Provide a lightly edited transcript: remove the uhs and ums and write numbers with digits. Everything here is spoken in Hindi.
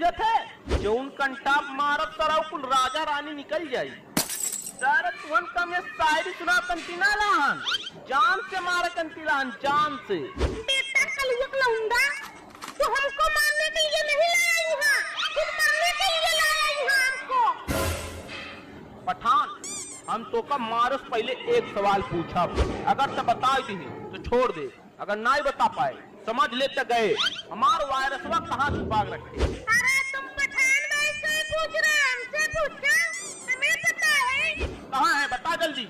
सूझत है जो उन कंटा मारत तरह कुल राजा रानी निकल जाई। सर तुहन कम ये शायरी सुना कंती ना लाहन, जान से मारे कंती लाहन, जान से। बेटा कलयुग लौंडा, तो हमको मारने के लिए नहीं लाया यहाँ, खुद मरने के लिए लाया यहाँ हमको। पठान हम तो का मारस पहले एक सवाल पूछा, अगर तो बता दी तो छोड़ दे, अगर नहीं बता पाए समझ लेते गए हमार वायरसवा कहाँ छुपा रखे। अरे तुम पठान भाई से पूछ रहे, हमसे पूछा, हमें पता है। कहाँ है बता जल्दी।